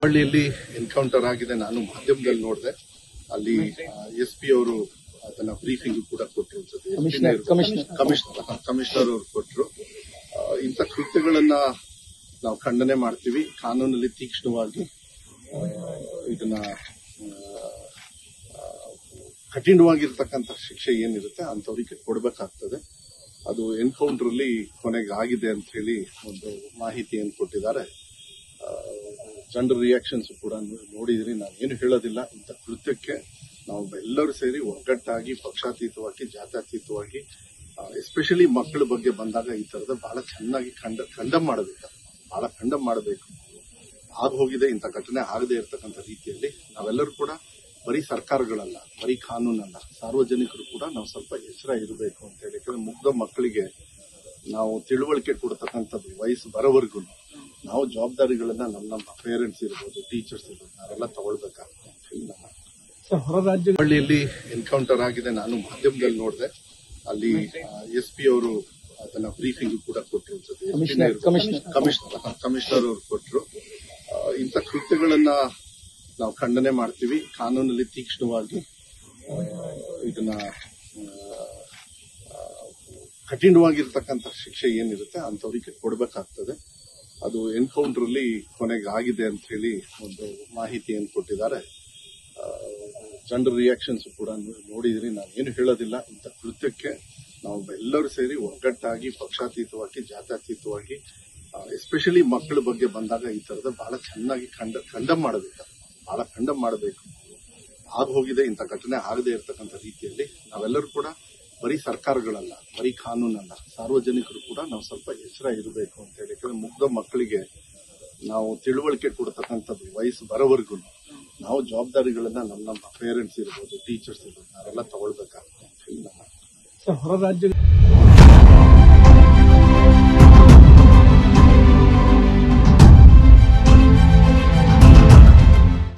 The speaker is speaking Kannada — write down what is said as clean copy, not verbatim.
ಹಳ್ಳಿಯಲ್ಲಿ ಎನ್ಕೌಂಟರ್ ಆಗಿದೆ. ನಾನು ಮಾಧ್ಯಮದಲ್ಲಿ ನೋಡಿದೆ. ಅಲ್ಲಿ SP ಅವರು ಅದನ್ನ ಬ್ರೀಫಿಂಗ್ ಕೂಡ ಕೊಟ್ಟರು. ಕಮಿಷನರ್ ಅವರು ಕೊಟ್ಟರು. ಇಂಥ ಕೃತ್ಯಗಳನ್ನ ನಾವು ಖಂಡನೆ ಮಾಡ್ತೀವಿ. ಕಾನೂನಲ್ಲಿ ತೀಕ್ಷ್ಣವಾಗಿ ಇದನ್ನ ಕಠಿಣವಾಗಿರ್ತಕ್ಕಂಥ ಶಿಕ್ಷೆ ಏನಿರುತ್ತೆ ಅಂತವರಿಗೆ ಕೊಡಬೇಕಾಗ್ತದೆ. ಅದು ಎನ್ಕೌಂಟರ್ ಅಲ್ಲಿ ಕೊನೆಗೆ ಆಗಿದೆ ಅಂತ ಹೇಳಿ ಒಂದು ಮಾಹಿತಿಯನ್ನು ಕೊಟ್ಟಿದ್ದಾರೆ. ಜನರ ರಿಯಾಕ್ಷನ್ಸ್ ಕೂಡ ನೋಡಿದ್ರಿ. ನಾನೇನು ಹೇಳೋದಿಲ್ಲ. ಇಂಥ ಕೃತ್ಯಕ್ಕೆ ನಾವು ಎಲ್ಲರೂ ಸೇರಿ ಒಗ್ಗಟ್ಟಾಗಿ, ಪಕ್ಷಾತೀತವಾಗಿ, ಜಾತ್ಯತೀತವಾಗಿ, ಎಸ್ಪೆಷಲಿ ಮಕ್ಕಳ ಬಗ್ಗೆ ಬಂದಾಗ ಈ ತರದ ಬಹಳ ಚೆನ್ನಾಗಿ ಖಂಡಮ್ ಮಾಡಬೇಕು. ಆಗೋಗಿದೆ ಇಂಥ ಘಟನೆ ಆಗದೆ ಇರತಕ್ಕಂಥ ರೀತಿಯಲ್ಲಿ ನಾವೆಲ್ಲರೂ ಕೂಡ ಬರೀ ಸರ್ಕಾರಗಳಲ್ಲ, ಬರೀ ಕಾನೂನಲ್ಲ, ಸಾರ್ವಜನಿಕರು ಕೂಡ ನಾವು ಸ್ವಲ್ಪ ಎಚ್ಚರ ಇರಬೇಕು ಅಂತ ಹೇಳಿ. ಯಾಕಂದ್ರೆ ಮುಗ್ಧ ಮಕ್ಕಳಿಗೆ ನಾವು ತಿಳುವಳಿಕೆ ಕೊಡ್ತಕ್ಕಂಥದ್ದು ವಯಸ್ಸು ಬರೋವರೆಗೂ ನಾವು ಜವಾಬ್ದಾರಿಗಳನ್ನ ನಮ್ಮ ಪೇರೆಂಟ್ಸ್ ಇರ್ಬೋದು, ಟೀಚರ್ಸ್ ಇರ್ಬೋದು, ನಾವೆಲ್ಲ ತಗೊಳ್ಬೇಕಾಗ್ತದೆ ಅಂತ ಹೇಳಿ ಹೊರ ರಾಜ್ಯ ಹಳ್ಳಿಯಲ್ಲಿ ಎನ್ಕೌಂಟರ್ ಆಗಿದೆ. ನಾನು ಮಾಧ್ಯಮದಲ್ಲಿ ನೋಡಿದೆ. ಅಲ್ಲಿ SP ಅವರು ಅದನ್ನ ಬ್ರೀಫಿಂಗ್ ಕೂಡ ಕೊಟ್ಟರು. ಕಮಿಷನರ್ ಅವರು ಕೊಟ್ಟರು. ಇಂಥ ಕೃತ್ಯಗಳನ್ನ ನಾವು ಖಂಡನೆ ಮಾಡ್ತೀವಿ. ಕಾನೂನಲ್ಲಿ ತೀಕ್ಷ್ಣವಾಗಿ ಇದನ್ನ ಕಠಿಣವಾಗಿರ್ತಕ್ಕಂಥ ಶಿಕ್ಷೆ ಏನಿರುತ್ತೆ ಅಂತವರಿಗೆ ಕೊಡಬೇಕಾಗ್ತದೆ. ಅದು ಎನ್ಕೌಂಟರ್ ಅಲ್ಲಿ ಕೊನೆಗೆ ಆಗಿದೆ ಅಂತ ಹೇಳಿ ಒಂದು ಮಾಹಿತಿಯನ್ನು ಕೊಟ್ಟಿದ್ದಾರೆ. ಜನರ ರಿಯಾಕ್ಷನ್ಸ್ ಕೂಡ ನೋಡಿದ್ರಿ. ನಾನೇನು ಹೇಳೋದಿಲ್ಲ. ಇಂಥ ಕೃತ್ಯಕ್ಕೆ ನಾವು ಎಲ್ಲರೂ ಸೇರಿ ಒಗ್ಗಟ್ಟಾಗಿ, ಪಕ್ಷಾತೀತವಾಗಿ, ಜಾತ್ಯತೀತವಾಗಿ, ಎಸ್ಪೆಷಲಿ ಮಕ್ಕಳ ಬಗ್ಗೆ ಬಂದಾಗ ಈ ತರದ ಬಹಳ ಚೆನ್ನಾಗಿ ಖಂಡಮ್ ಮಾಡಬೇಕು. ಆಗೋಗಿದೆ ಇಂಥ ಘಟನೆ ಆಗದೆ ಇರತಕ್ಕಂಥ ರೀತಿಯಲ್ಲಿ ನಾವೆಲ್ಲರೂ ಕೂಡ ಬರೀ ಸರ್ಕಾರಗಳಲ್ಲ, ಬರೀ ಕಾನೂನಲ್ಲ, ಸಾರ್ವಜನಿಕರು ಕೂಡ ನಾವು ಸ್ವಲ್ಪ ಎಚ್ಚರ ಇರಬೇಕು ಅಂತ ಹೇಳಿ. ಯಾಕಂದ್ರೆ ಮುಗ್ಧ ಮಕ್ಕಳಿಗೆ ನಾವು ತಿಳುವಳಿಕೆ ಕೊಡ್ತಕ್ಕಂಥದ್ದು ವಯಸ್ಸು ಬರೋವರೆಗೂ ನಾವು ಜವಾಬ್ದಾರಿಗಳನ್ನ ನಮ್ಮ ಪೇರೆಂಟ್ಸ್ ಇರ್ಬೋದು, ಟೀಚರ್ಸ್ ಇರ್ಬೋದು, ನಾವೆಲ್ಲ ತಗೊಳ್ಬೇಕಾಗ್ತದೆ ಅಂತ ಹೇಳಿ ಹೊರ ರಾಜ್ಯ